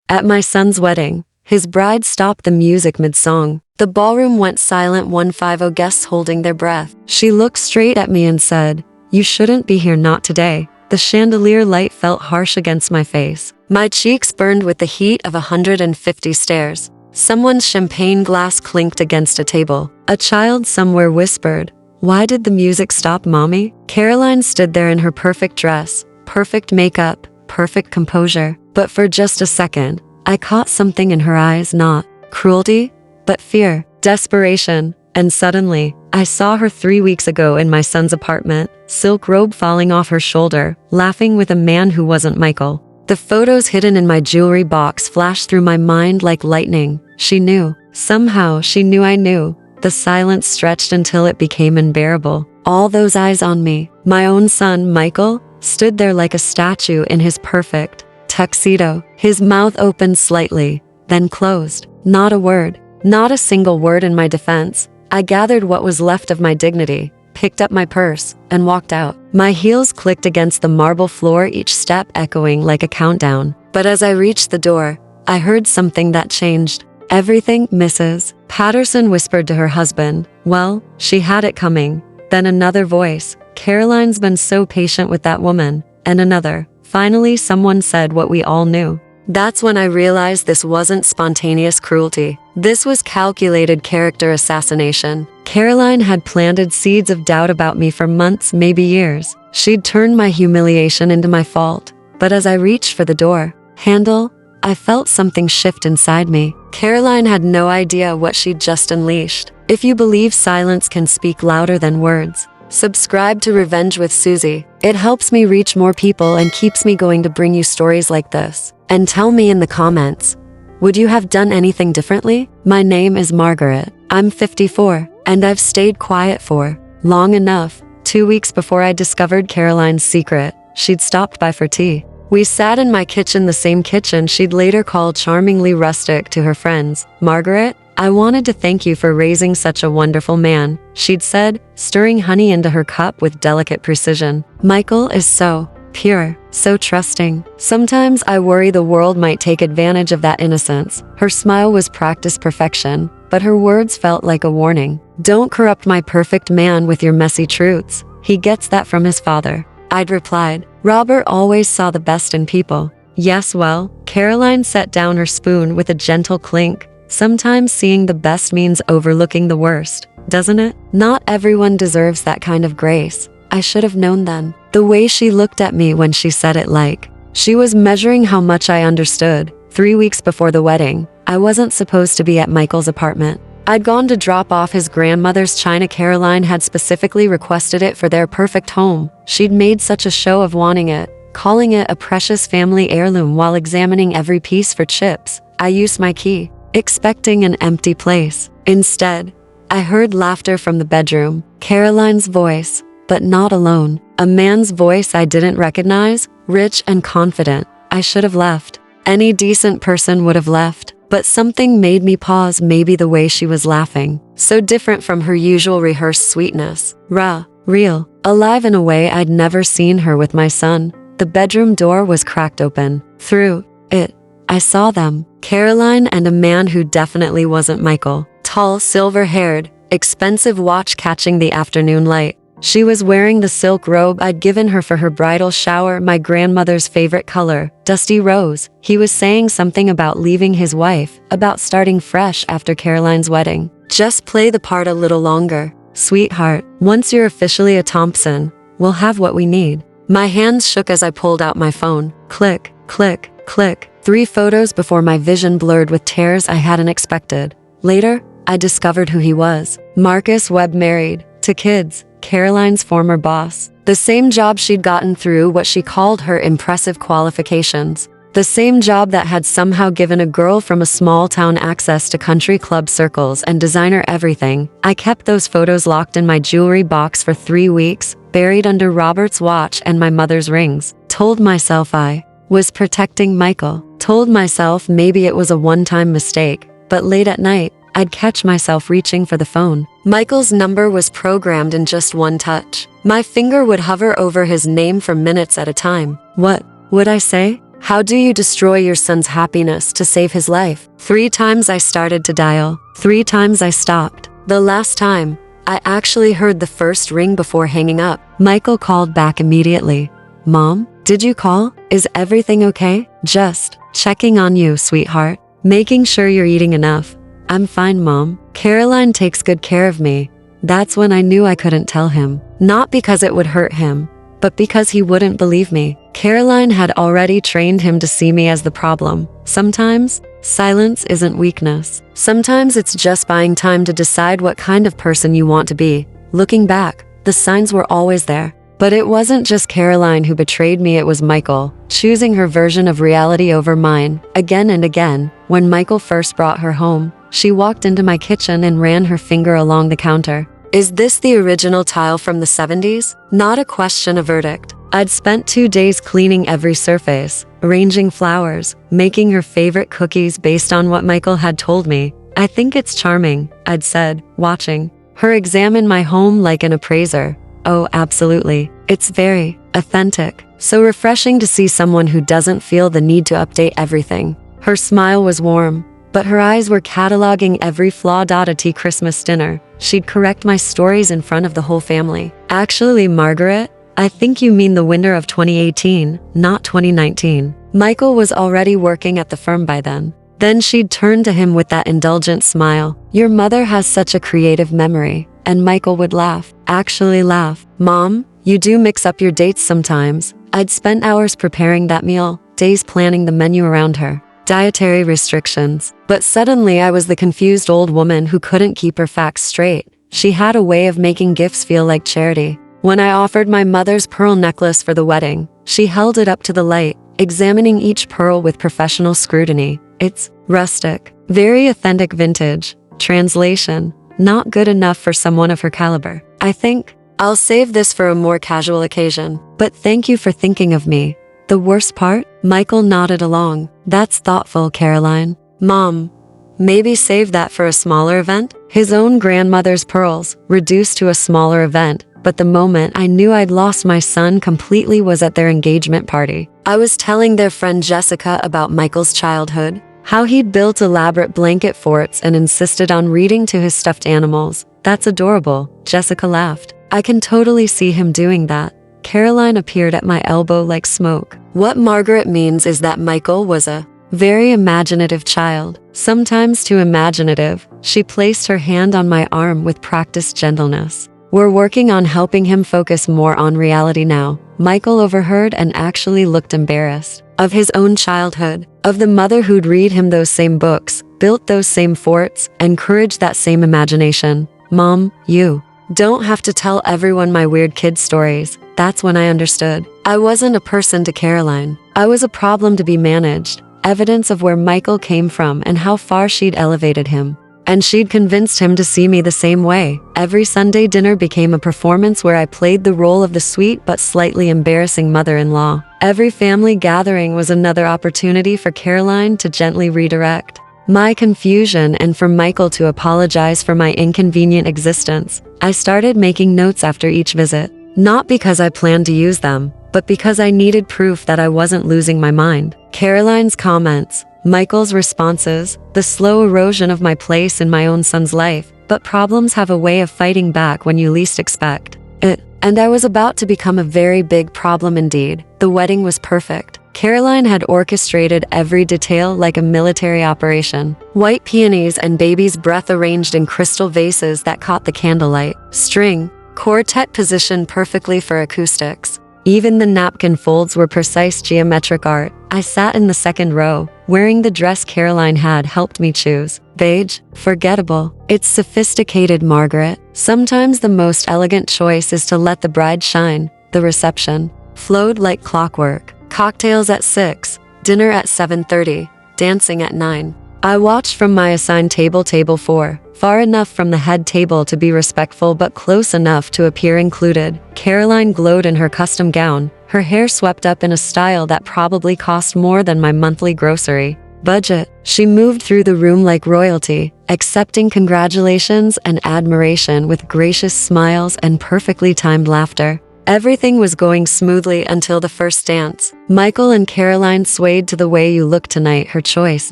At my son's wedding, his bride stopped the music mid-song. The ballroom went silent, 150 guests holding their breath. She looked straight at me and said, "You shouldn't be here, not today." The chandelier light felt harsh against my face. My cheeks burned with the heat of 150 stares. Someone's champagne glass clinked against a table. A child somewhere whispered, "Why did the music stop, Mommy?" Caroline stood there in her perfect dress, perfect makeup, perfect composure. But for just a second, I caught something in her eyes, not cruelty, but fear, desperation. And suddenly, I saw her 3 weeks ago in my son's apartment, silk robe falling off her shoulder, laughing with a man who wasn't Michael. The photos hidden in my jewelry box flashed through my mind like lightning. She knew. Somehow, she knew I knew. The silence stretched until it became unbearable. All those eyes on me. My own son, Michael, stood there like a statue in his perfect tuxedo. His mouth opened slightly, then closed. Not a word. Not a single word in my defense. I gathered what was left of my dignity, picked up my purse, and walked out. My heels clicked against the marble floor, each step echoing like a countdown. But as I reached the door, I heard something that changed everything. "Mrs. Patterson whispered to her husband. Well, she had it coming. Then another voice. "Caroline's been so patient with that woman." And another. Finally, someone said what we all knew. That's when I realized this wasn't spontaneous cruelty. This was calculated character assassination. Caroline had planted seeds of doubt about me for months, maybe years. She'd turned my humiliation into my fault. But as I reached for the door handle, I felt something shift inside me. Caroline had no idea what she'd just unleashed. If you believe silence can speak louder than words, subscribe to Revenge with Susie. It helps me reach more people and keeps me going to bring you stories like this. And tell me in the comments, would you have done anything differently? My name is Margaret. I'm 54, and I've stayed quiet for long enough. 2 weeks before I discovered Caroline's secret, she'd stopped by for tea. We sat in my kitchen, the same kitchen she'd later called charmingly rustic to her friends. "Margaret, I wanted to thank you for raising such a wonderful man," she'd said, stirring honey into her cup with delicate precision. "Michael is so pure, so trusting. Sometimes I worry the world might take advantage of that innocence." Her smile was practiced perfection, but her words felt like a warning. "Don't corrupt my perfect man with your messy truths. He gets that from his father." I'd replied, "Robert always saw the best in people." "Yes, well," Caroline set down her spoon with a gentle clink. "Sometimes seeing the best means overlooking the worst, doesn't it? Not everyone deserves that kind of grace." I should have known then. The way she looked at me when she said it, like she was measuring how much I understood. 3 weeks before the wedding, I wasn't supposed to be at Michael's apartment. I'd gone to drop off his grandmother's china. Caroline had specifically requested it for their perfect home. She'd made such a show of wanting it, calling it a precious family heirloom while examining every piece for chips. I used my key, expecting an empty place. Instead, I heard laughter from the bedroom, Caroline's voice, but not alone. A man's voice I didn't recognize, rich and confident. I should have left. Any decent person would have left. But something made me pause, maybe the way she was laughing. So different from her usual rehearsed sweetness. Real, alive in a way I'd never seen her with my son. The bedroom door was cracked open. Through it, I saw them. Caroline and a man who definitely wasn't Michael. Tall, silver-haired, expensive watch catching the afternoon light. She was wearing the silk robe I'd given her for her bridal shower, my grandmother's favorite color, dusty rose. He was saying something about leaving his wife, about starting fresh after Caroline's wedding. "Just play the part a little longer, sweetheart. Once you're officially a Thompson, we'll have what we need." My hands shook as I pulled out my phone. Click, click, click. 3 photos before my vision blurred with tears I hadn't expected. Later, I discovered who he was. Marcus Webb, married, to kids. Caroline's former boss. The same job she'd gotten through what she called her impressive qualifications. The same job that had somehow given a girl from a small town access to country club circles and designer everything. I kept those photos locked in my jewelry box for 3 weeks, buried under Robert's watch and my mother's rings. Told myself I was protecting Michael. Told myself maybe it was a one-time mistake. But late at night, I'd catch myself reaching for the phone. Michael's number was programmed in just one touch. My finger would hover over his name for minutes at a time. What would I say? How do you destroy your son's happiness to save his life? 3 times I started to dial. 3 times I stopped. The last time, I actually heard the first ring before hanging up. Michael called back immediately. Mom, did you call? Is everything okay? Just checking on you, sweetheart. Making sure you're eating enough. I'm fine, Mom. Caroline takes good care of me. That's when I knew I couldn't tell him. Not because it would hurt him, but because he wouldn't believe me. Caroline had already trained him to see me as the problem. Sometimes, silence isn't weakness. Sometimes it's just buying time to decide what kind of person you want to be. Looking back, the signs were always there. But it wasn't just Caroline who betrayed me, it was Michael, choosing her version of reality over mine. Again and again, when Michael first brought her home, she walked into my kitchen and ran her finger along the counter. Is this the original tile from the 70s? Not a question, a verdict. I'd spent 2 days cleaning every surface, arranging flowers, making her favorite cookies based on what Michael had told me. I think it's charming, I'd said, watching her examine my home like an appraiser. Oh, absolutely. It's very authentic. So refreshing to see someone who doesn't feel the need to update everything. Her smile was warm, but her eyes were cataloging every flaw. A tea Christmas dinner. She'd correct my stories in front of the whole family. Actually, Margaret, I think you mean the winter of 2018, not 2019. Michael was already working at the firm by then. Then she'd turn to him with that indulgent smile. Your mother has such a creative memory. And Michael would laugh. Actually laugh. Mom, you do mix up your dates sometimes. I'd spent hours preparing that meal, days planning the menu around her. Dietary restrictions. But suddenly I was the confused old woman who couldn't keep her facts straight. She had a way of making gifts feel like charity. When I offered my mother's pearl necklace for the wedding, she held it up to the light, examining each pearl with professional scrutiny. It's rustic, very authentic vintage. Translation. Not good enough for someone of her caliber. I think I'll save this for a more casual occasion. But thank you for thinking of me. The worst part? Michael nodded along. That's thoughtful, Caroline. Mom, maybe save that for a smaller event? His own grandmother's pearls, reduced to a smaller event. But the moment I knew I'd lost my son completely was at their engagement party. I was telling their friend Jessica about Michael's childhood. How he'd built elaborate blanket forts and insisted on reading to his stuffed animals. That's adorable, Jessica laughed. I can totally see him doing that. Caroline appeared at my elbow like smoke. What Margaret means is that Michael was a very imaginative child. Sometimes too imaginative. She placed her hand on my arm with practiced gentleness. We're working on helping him focus more on reality now. Michael overheard and actually looked embarrassed. Of his own childhood, of the mother who'd read him those same books, built those same forts, encouraged that same imagination. Mom, you don't have to tell everyone my weird kid stories. That's when I understood. I wasn't a person to Caroline. I was a problem to be managed. Evidence of where Michael came from and how far she'd elevated him. And she'd convinced him to see me the same way. Every Sunday dinner became a performance where I played the role of the sweet but slightly embarrassing mother-in-law. Every family gathering was another opportunity for Caroline to gently redirect my confusion and for Michael to apologize for my inconvenient existence. I started making notes after each visit, not because I planned to use them, but because I needed proof that I wasn't losing my mind. Caroline's comments, Michael's responses, the slow erosion of my place in my own son's life. But problems have a way of fighting back when you least expect it. And I was about to become a very big problem indeed. The wedding was perfect. Caroline had orchestrated every detail like a military operation. White peonies and baby's breath arranged in crystal vases that caught the candlelight. String, quartet positioned perfectly for acoustics. Even the napkin folds were precise geometric art. I sat in the second row, wearing the dress Caroline had helped me choose. Beige, forgettable. It's sophisticated, Margaret. Sometimes the most elegant choice is to let the bride shine. The reception flowed like clockwork. Cocktails at 6, dinner at 7:30, dancing at 9. I watched from my assigned table 4, far enough from the head table to be respectful but close enough to appear included. Caroline glowed in her custom gown, her hair swept up in a style that probably cost more than my monthly grocery budget. She moved through the room like royalty, accepting congratulations and admiration with gracious smiles and perfectly timed laughter. Everything was going smoothly until the first dance. Michael and Caroline swayed to The Way You Look Tonight, her choice,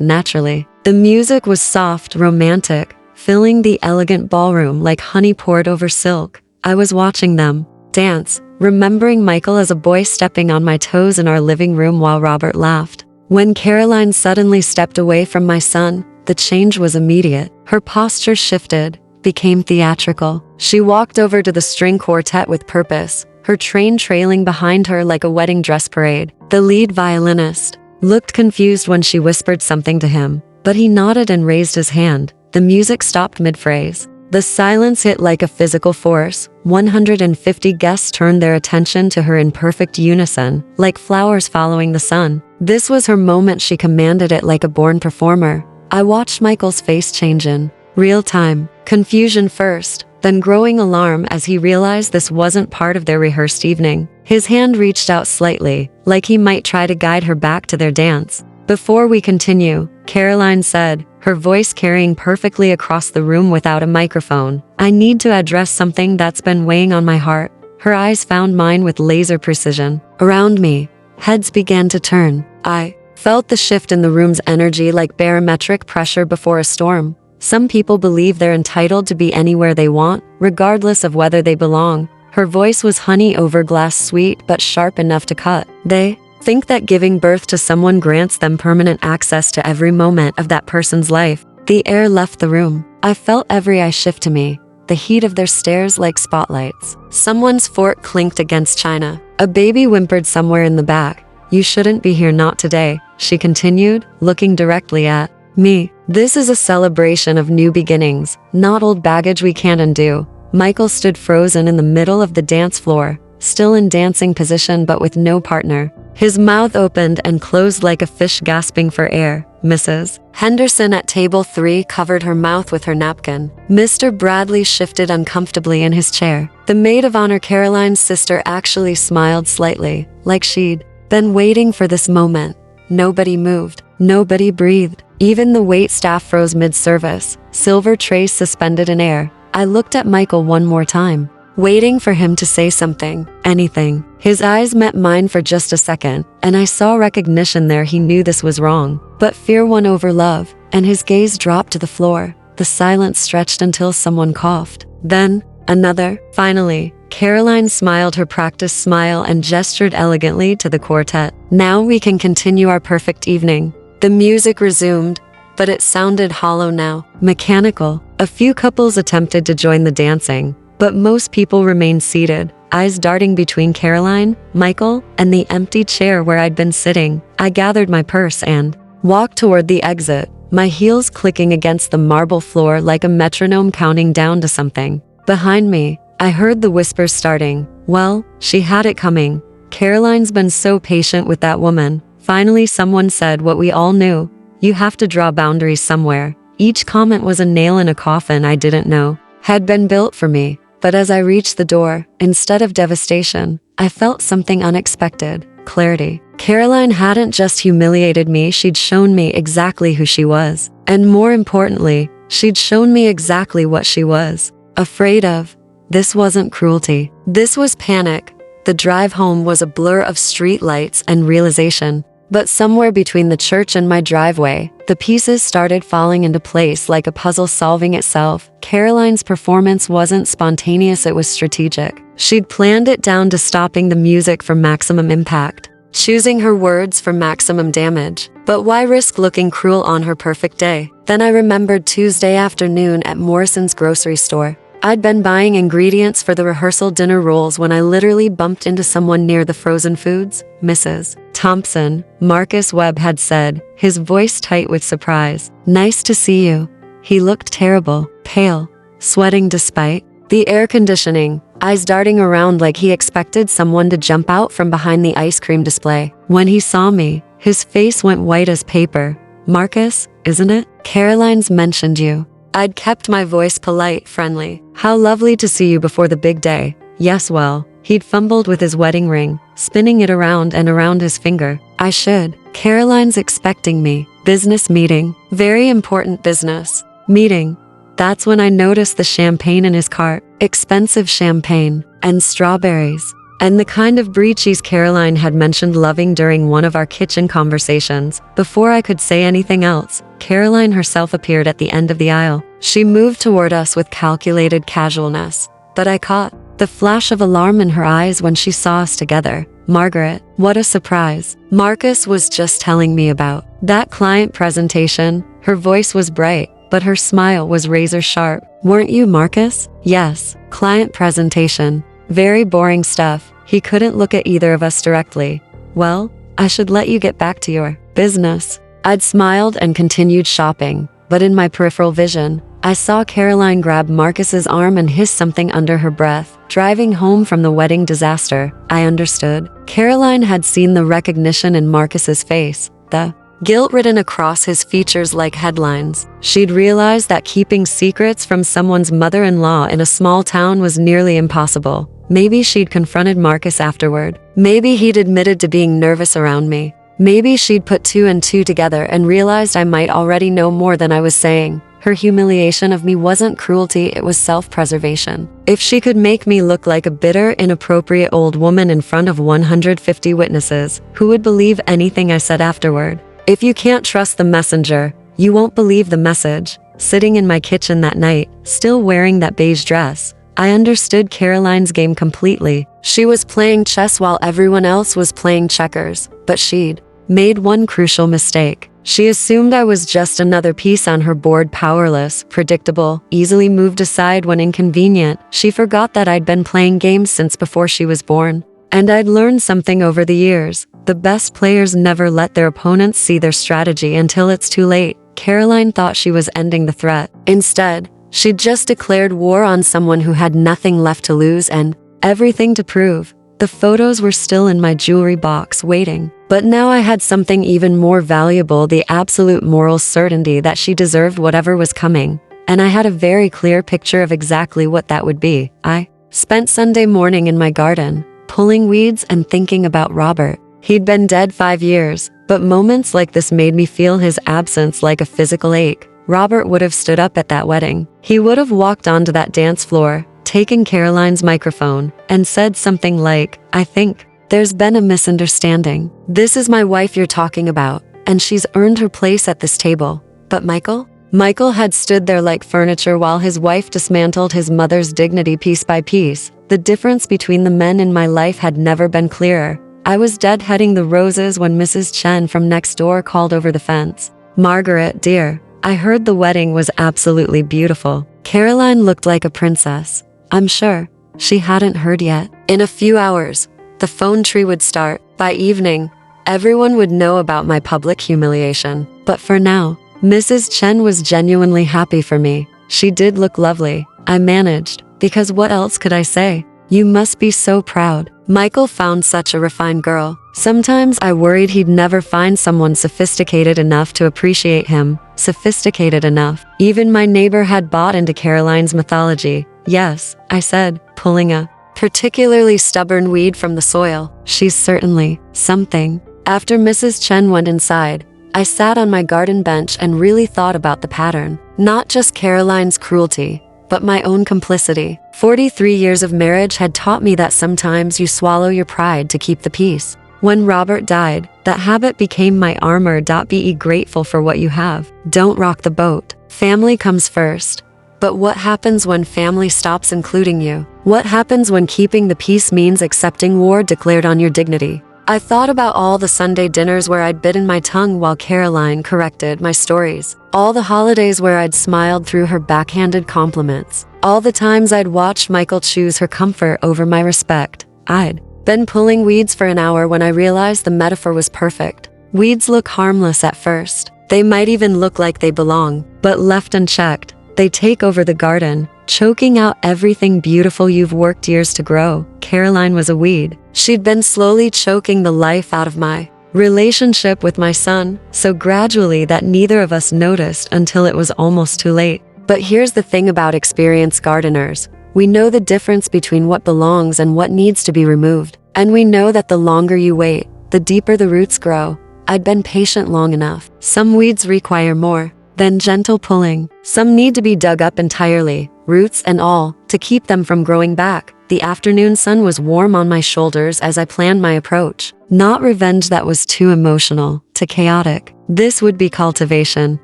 naturally. The music was soft, romantic, filling the elegant ballroom like honey poured over silk. I was watching them dance, remembering Michael as a boy stepping on my toes in our living room while Robert laughed. When Caroline suddenly stepped away from my son, the change was immediate. Her posture shifted, became theatrical. She walked over to the string quartet with purpose, her train trailing behind her like a wedding dress parade. The lead violinist looked confused when she whispered something to him, but he nodded and raised his hand. The music stopped mid-phrase. The silence hit like a physical force. 150 guests turned their attention to her in perfect unison, like flowers following the sun. This was her moment. She commanded it like a born performer. I watched Michael's face change in real time. Confusion first, then growing alarm as he realized this wasn't part of their rehearsed evening. His hand reached out slightly, like he might try to guide her back to their dance. "Before we continue," Caroline said, her voice carrying perfectly across the room without a microphone, "I need to address something that's been weighing on my heart." Her eyes found mine with laser precision. Around me, heads began to turn. I felt the shift in the room's energy like barometric pressure before a storm. Some people believe they're entitled to be anywhere they want, regardless of whether they belong. Her voice was honey over glass, sweet but sharp enough to cut. They think that giving birth to someone grants them permanent access to every moment of that person's life. The air left the room. I felt every eye shift to me, the heat of their stares like spotlights. Someone's fork clinked against china. A baby whimpered somewhere in the back. "You shouldn't be here, not today," she continued, looking directly at me. "This is a celebration of new beginnings, not old baggage we can't undo." Michael stood frozen in the middle of the dance floor, still in dancing position but with no partner. His mouth opened and closed like a fish gasping for air. Mrs. Henderson at table 3 covered her mouth with her napkin. Mr. Bradley shifted uncomfortably in his chair. The maid of honor, Caroline's sister, actually smiled slightly, like she'd been waiting for this moment. Nobody moved. Nobody breathed. Even the wait staff froze mid-service, silver trays suspended in air. I looked at Michael one more time, waiting for him to say something, anything. His eyes met mine for just a second, and I saw recognition there. He knew this was wrong, but fear won over love, and his gaze dropped to the floor. The silence stretched until someone coughed. Then, another. Finally, Caroline smiled her practiced smile and gestured elegantly to the quartet. "Now we can continue our perfect evening." The music resumed, but it sounded hollow now, mechanical. A few couples attempted to join the dancing, but most people remained seated, eyes darting between Caroline, Michael, and the empty chair where I'd been sitting. I gathered my purse and walked toward the exit, my heels clicking against the marble floor like a metronome counting down to something. Behind me, I heard the whispers starting. Well, she had it coming. Caroline's been so patient with that woman. Finally, someone said what we all knew. You have to draw boundaries somewhere. Each comment was a nail in a coffin I didn't know had been built for me. But as I reached the door, instead of devastation, I felt something unexpected. Clarity. Caroline hadn't just humiliated me, she'd shown me exactly who she was. And more importantly, she'd shown me exactly what she was afraid of. This wasn't cruelty. This was panic. The drive home was a blur of street lights and realization. But somewhere between the church and my driveway, the pieces started falling into place like a puzzle solving itself. Caroline's performance wasn't spontaneous, it was strategic. She'd planned it down to stopping the music for maximum impact, choosing her words for maximum damage. But why risk looking cruel on her perfect day? Then I remembered Tuesday afternoon at Morrison's grocery store. I'd been buying ingredients for the rehearsal dinner rolls when I literally bumped into someone near the frozen foods. "Mrs. Thompson," Marcus Webb had said, his voice tight with surprise. "Nice to see you." He looked terrible, pale, sweating despite the air conditioning, eyes darting around like he expected someone to jump out from behind the ice cream display. When he saw me, his face went white as paper. "Marcus, isn't it? Caroline's mentioned you." I'd kept my voice polite, friendly. "How lovely to see you before the big day." "Yes, well." He'd fumbled with his wedding ring, spinning it around and around his finger. "I should. Caroline's expecting me. Business meeting. Very important business meeting." That's when I noticed the champagne in his cart. Expensive champagne. And strawberries. and the kind of brie cheese Caroline had mentioned loving during one of our kitchen conversations. Before I could say anything else, Caroline herself appeared at the end of the aisle. She moved toward us with calculated casualness, but I caught the flash of alarm in her eyes when she saw us together. Margaret, what a surprise. Marcus was just telling me about that client presentation. Her voice was bright, but her smile was razor sharp. Weren't you Marcus? Yes, client presentation. Very boring stuff. He couldn't look at either of us directly. Well, I should let you get back to your business. I'd smiled and continued shopping, but in my peripheral vision, I saw Caroline grab Marcus's arm and hiss something under her breath. Driving home from the wedding disaster, I understood. Caroline had seen the recognition in Marcus's face, the guilt written across his features like headlines. She'd realized that keeping secrets from someone's mother-in-law in a small town was nearly impossible. Maybe she'd confronted Marcus afterward. Maybe he'd admitted to being nervous around me. Maybe she'd put two and two together and realized I might already know more than I was saying. Her humiliation of me wasn't cruelty, it was self-preservation. If she could make me look like a bitter, inappropriate old woman in front of 150 witnesses, who would believe anything I said afterward? If you can't trust the messenger, you won't believe the message. Sitting in my kitchen that night, still wearing that beige dress, I understood Caroline's game completely. She was playing chess while everyone else was playing checkers, but she'd made one crucial mistake. She assumed I was just another piece on her board, powerless, predictable, easily moved aside when inconvenient. She forgot that I'd been playing games since before she was born. And I'd learned something over the years. The best players never let their opponents see their strategy until it's too late. Caroline thought she was ending the threat. Instead, she'd just declared war on someone who had nothing left to lose and everything to prove. The photos were still in my jewelry box waiting. But now I had something even more valuable, the absolute moral certainty that she deserved whatever was coming. And I had a very clear picture of exactly what that would be. I spent Sunday morning in my garden, pulling weeds and thinking about Robert. He'd been dead 5 years, but moments like this made me feel his absence like a physical ache. Robert would have stood up at that wedding. He would have walked onto that dance floor, taken Caroline's microphone, and said something like, "I think there's been a misunderstanding. This is my wife you're talking about, and she's earned her place at this table." But Michael? Michael had stood there like furniture while his wife dismantled his mother's dignity piece by piece. The difference between the men in my life had never been clearer. I was deadheading the roses when Mrs. Chen from next door called over the fence. "Margaret, dear, I heard the wedding was absolutely beautiful." Caroline looked like a princess. I'm sure she hadn't heard yet. In a few hours, the phone tree would start. By evening, everyone would know about my public humiliation. But for now, Mrs. Chen was genuinely happy for me. She did look lovely. I managed, because what else could I say? "You must be so proud. Michael found such a refined girl." Sometimes I worried he'd never find someone sophisticated enough to appreciate him. Sophisticated enough. Even my neighbor had bought into Caroline's mythology. "Yes," I said, pulling a particularly stubborn weed from the soil. "She's certainly something." After Mrs. Chen went inside, I sat on my garden bench and really thought about the pattern. Not just Caroline's cruelty, but my own complicity. 43 years of marriage had taught me that sometimes you swallow your pride to keep the peace. When Robert died, that habit became my armor. Be grateful for what you have. Don't rock the boat. Family comes first. But what happens when family stops including you? What happens when keeping the peace means accepting war declared on your dignity? I thought about all the Sunday dinners where I'd bitten my tongue while Caroline corrected my stories. All the holidays where I'd smiled through her backhanded compliments. All the times I'd watched Michael choose her comfort over my respect. I'd been pulling weeds for an hour when I realized the metaphor was perfect. Weeds look harmless at first. They might even look like they belong, but left unchecked, they take over the garden, choking out everything beautiful you've worked years to grow. Caroline was a weed. She'd been slowly choking the life out of my relationship with my son, so gradually that neither of us noticed until it was almost too late. But here's the thing about experienced gardeners. We know the difference between what belongs and what needs to be removed. And we know that the longer you wait, the deeper the roots grow. I'd been patient long enough. Some weeds require more than gentle pulling. Some need to be dug up entirely, roots and all, to keep them from growing back. The afternoon sun was warm on my shoulders as I planned my approach. Not revenge that was too emotional, too chaotic. This would be cultivation.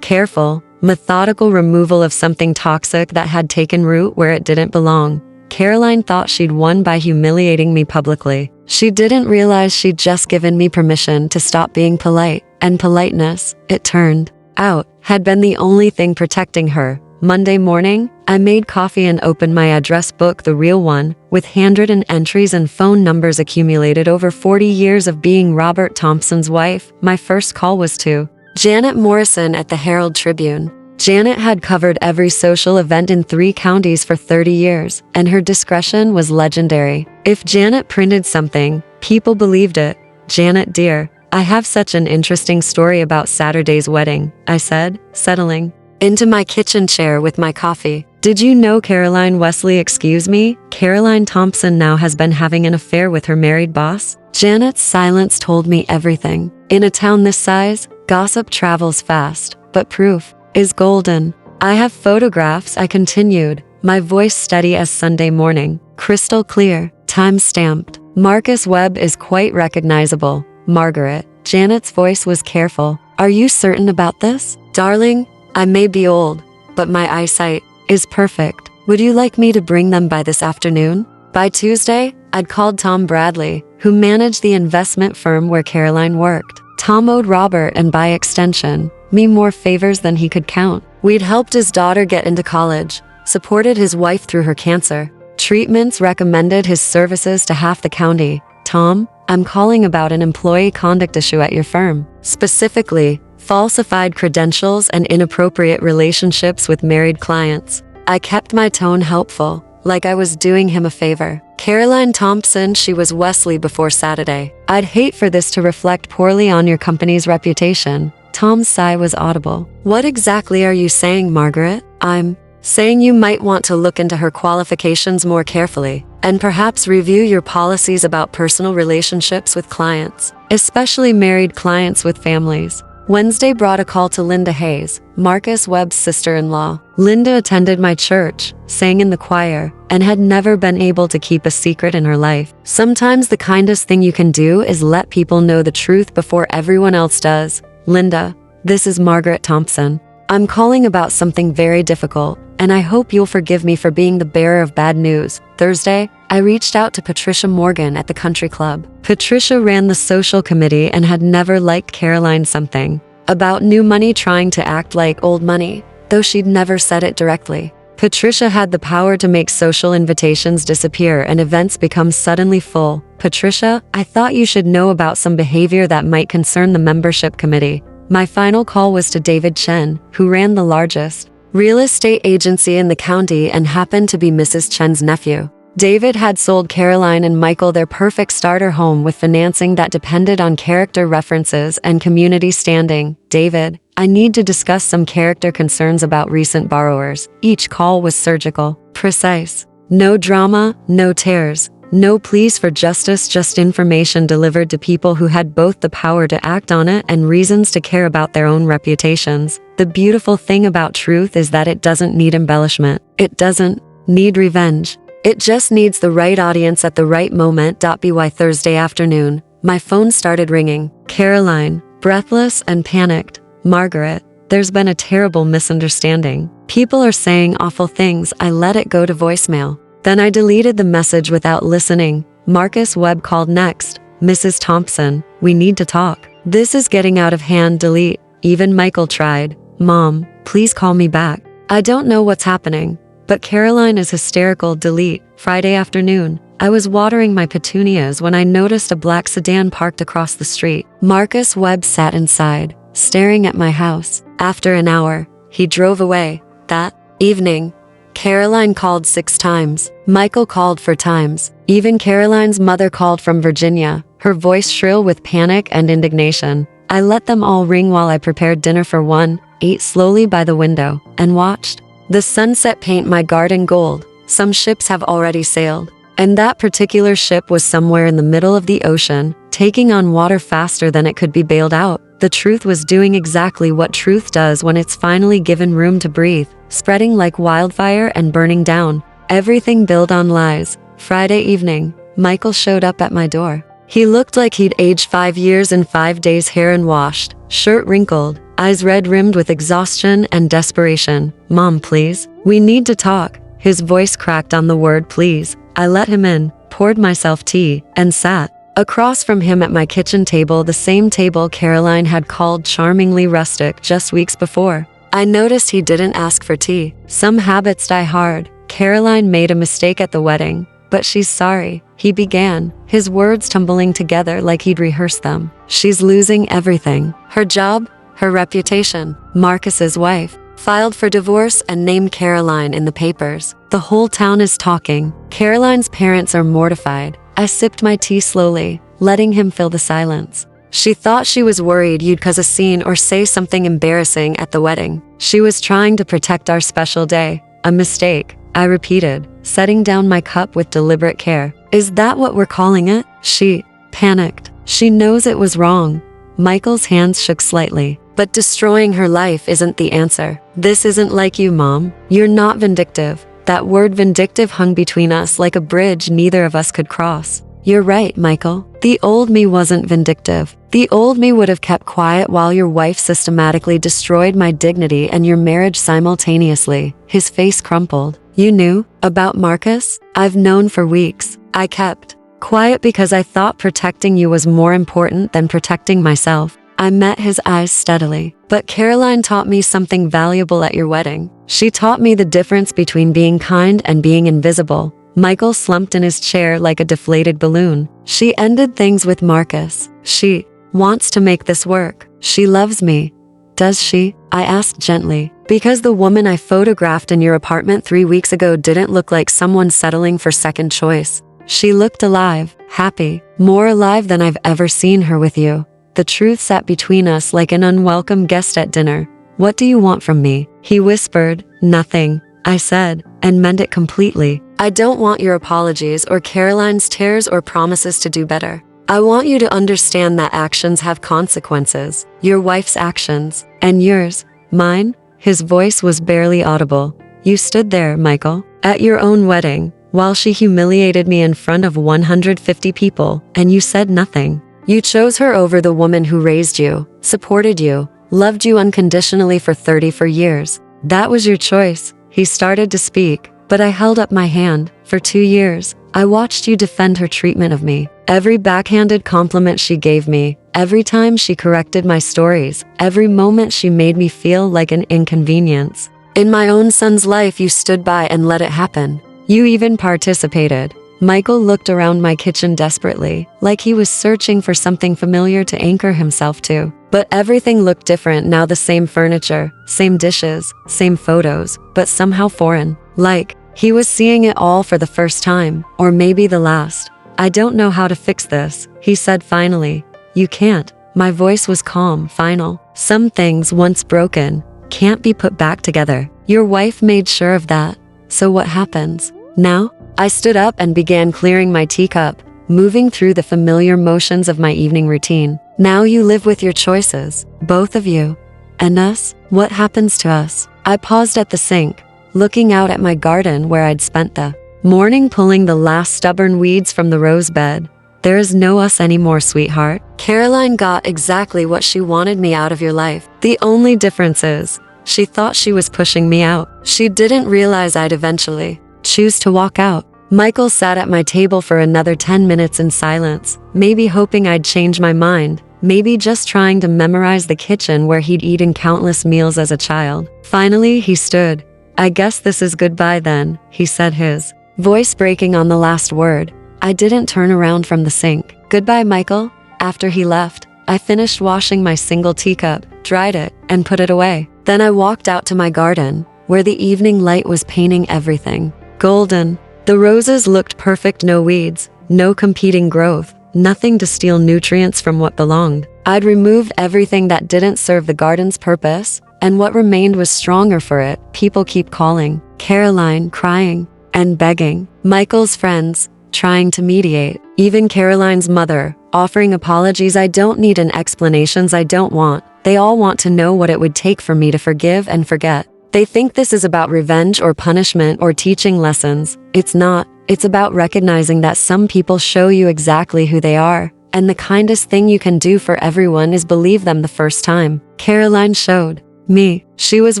Careful, methodical removal of something toxic that had taken root where it didn't belong. Caroline thought she'd won by humiliating me publicly. She didn't realize she'd just given me permission to stop being polite, and politeness, it turned out, had been the only thing protecting her. Monday morning, I made coffee and opened my address book, the real one, with handwritten entries and phone numbers accumulated over 40 years of being Robert Thompson's wife. My first call was to Janet Morrison at the Herald Tribune. Janet had covered every social event in 3 counties for 30 years, and her discretion was legendary. If Janet printed something, people believed it. Janet, dear, I have such an interesting story about Saturday's wedding, I said, settling into my kitchen chair with my coffee. Did you know Caroline Wesley? Excuse me? Caroline Thompson now has been having an affair with her married boss? Janet's silence told me everything. In a town this size, gossip travels fast, but proof is golden. I have photographs, I continued, my voice steady as Sunday morning, crystal clear, time-stamped. Marcus Webb is quite recognizable. Margaret. Janet's voice was careful. Are you certain about this? Darling, I may be old, but my eyesight is perfect. Would you like me to bring them by this afternoon? By Tuesday, I'd called Tom Bradley, who managed the investment firm where Caroline worked. Tom owed Robert, and by extension, me, more favors than he could count. We'd helped his daughter get into college, supported his wife through her cancer, treatments, recommended his services to half the county. Tom, I'm calling about an employee conduct issue at your firm. Specifically, falsified credentials and inappropriate relationships with married clients. I kept my tone helpful, like I was doing him a favor. Caroline Thompson, she was Wesley before Saturday. I'd hate for this to reflect poorly on your company's reputation. Tom's sigh was audible. What exactly are you saying, Margaret? I'm saying you might want to look into her qualifications more carefully, and perhaps review your policies about personal relationships with clients, especially married clients with families. Wednesday brought a call to Linda Hayes, Marcus Webb's sister-in-law. Linda attended my church, sang in the choir, and had never been able to keep a secret in her life. Sometimes the kindest thing you can do is let people know the truth before everyone else does. Linda, this is Margaret Thompson. I'm calling about something very difficult, and I hope you'll forgive me for being the bearer of bad news. Thursday, I reached out to Patricia Morgan at the country club. Patricia ran the social committee and had never liked Caroline something about new money trying to act like old money, though she'd never said it directly. Patricia had the power to make social invitations disappear and events become suddenly full. Patricia, I thought you should know about some behavior that might concern the membership committee. My final call was to David Chen, who ran the largest real estate agency in the county and happened to be Mrs. Chen's nephew. David had sold Caroline and Michael their perfect starter home with financing that depended on character references and community standing. David, I need to discuss some character concerns about recent borrowers. Each call was surgical, precise. No drama, no tears. No pleas for justice, just information delivered to people who had both the power to act on it and reasons to care about their own reputations. The beautiful thing about truth is that it doesn't need embellishment. It doesn't need revenge. It just needs the right audience at the right moment. By Thursday afternoon, my phone started ringing. Caroline, breathless and panicked. Margaret, there's been a terrible misunderstanding. People are saying awful things. I let it go to voicemail. Then I deleted the message without listening. Marcus Webb called next. Mrs. Thompson, we need to talk. This is getting out of hand. Delete. Even Michael tried. Mom, please call me back. I don't know what's happening, but Caroline is hysterical. Delete. Friday afternoon, I was watering my petunias when I noticed a black sedan parked across the street. Marcus Webb sat inside, staring at my house. After an hour, he drove away. That evening, Caroline called 6 times. Michael called 4 times. Even Caroline's mother called from Virginia, her voice shrill with panic and indignation. I let them all ring while I prepared dinner for one, ate slowly by the window, and watched the sunset paint my garden gold. Some ships have already sailed, and that particular ship was somewhere in the middle of the ocean, taking on water faster than it could be bailed out. The truth was doing exactly what truth does when it's finally given room to breathe, spreading like wildfire and burning down everything built on lies. Friday evening, Michael showed up at my door. He looked like he'd aged 5 years in 5 days, hair unwashed, shirt wrinkled, eyes red-rimmed with exhaustion and desperation. "Mom, please. We need to talk." His voice cracked on the word please. I let him in, poured myself tea, and sat across from him at my kitchen table, the same table Caroline had called charmingly rustic just weeks before. I noticed he didn't ask for tea. Some habits die hard. Caroline made a mistake at the wedding, but she's sorry, he began, his words tumbling together like he'd rehearsed them. She's losing everything. Her job, her reputation. Marcus's wife filed for divorce and named Caroline in the papers. The whole town is talking. Caroline's parents are mortified. I sipped my tea slowly, letting him fill the silence. She thought she was worried you'd cause a scene or say something embarrassing at the wedding. She was trying to protect our special day. A mistake, I repeated, setting down my cup with deliberate care. Is that what we're calling it? She panicked. She knows it was wrong. Michael's hands shook slightly. But destroying her life isn't the answer. This isn't like you, Mom. You're not vindictive. That word vindictive hung between us like a bridge neither of us could cross. You're right, Michael. The old me wasn't vindictive. The old me would have kept quiet while your wife systematically destroyed my dignity and your marriage simultaneously. His face crumpled. You knew about Marcus? I've known for weeks. I kept quiet because I thought protecting you was more important than protecting myself. I met his eyes steadily. But Caroline taught me something valuable at your wedding. She taught me the difference between being kind and being invisible. Michael slumped in his chair like a deflated balloon. She ended things with Marcus. She wants to make this work. She loves me. Does she? I asked gently. Because the woman I photographed in your apartment 3 weeks ago didn't look like someone settling for second choice. She looked alive, happy, more alive than I've ever seen her with you. The truth sat between us like an unwelcome guest at dinner. What do you want from me? He whispered. Nothing, I said, and meant it completely. I don't want your apologies or Caroline's tears or promises to do better. I want you to understand that actions have consequences. Your wife's actions, and yours, mine. His voice was barely audible. You stood there, Michael, at your own wedding, while she humiliated me in front of 150 people, and you said nothing. You chose her over the woman who raised you, supported you, loved you unconditionally for 34 years. That was your choice. He started to speak, but I held up my hand. For 2 years, I watched you defend her treatment of me. Every backhanded compliment she gave me, every time she corrected my stories, every moment she made me feel like an inconvenience. In my own son's life, you stood by and let it happen. You even participated. Michael looked around my kitchen desperately, like he was searching for something familiar to anchor himself to. But everything looked different now, the same furniture, same dishes, same photos, but somehow foreign. Like he was seeing it all for the first time, or maybe the last. I don't know how to fix this, he said finally. You can't. My voice was calm, final. Some things, once broken, can't be put back together. Your wife made sure of that. So what happens now? I stood up and began clearing my teacup, moving through the familiar motions of my evening routine. Now you live with your choices, both of you. And us? What happens to us? I paused at the sink, looking out at my garden where I'd spent the morning pulling the last stubborn weeds from the rose bed. There is no us anymore, sweetheart. Caroline got exactly what she wanted me out of your life. The only difference is, she thought she was pushing me out. She didn't realize I'd eventually choose to walk out. Michael sat at my table for another 10 minutes in silence, maybe hoping I'd change my mind, maybe just trying to memorize the kitchen where he'd eaten countless meals as a child. Finally, he stood. I guess this is goodbye then, he said, his voice breaking on the last word. I didn't turn around from the sink. Goodbye, Michael. After he left, I finished washing my single teacup, dried it, and put it away. Then I walked out to my garden, where the evening light was painting everything golden. The roses looked perfect, no weeds, no competing growth, nothing to steal nutrients from what belonged. I'd removed everything that didn't serve the garden's purpose, and what remained was stronger for it. People keep calling, Caroline crying and begging, Michael's friends trying to mediate, even Caroline's mother offering apologies. I don't need an explanations I don't want. They all want to know what it would take for me to forgive and forget. They think this is about revenge or punishment or teaching lessons. It's not. It's about recognizing that some people show you exactly who they are, and the kindest thing you can do for everyone is believe them the first time. Caroline showed me she was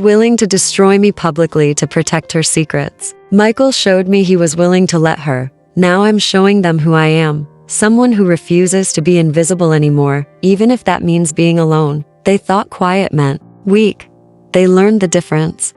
willing to destroy me publicly to protect her secrets. Michael showed me he was willing to let her. Now I'm showing them who I am. Someone who refuses to be invisible anymore, even if that means being alone. They thought quiet meant weak. They learned the difference.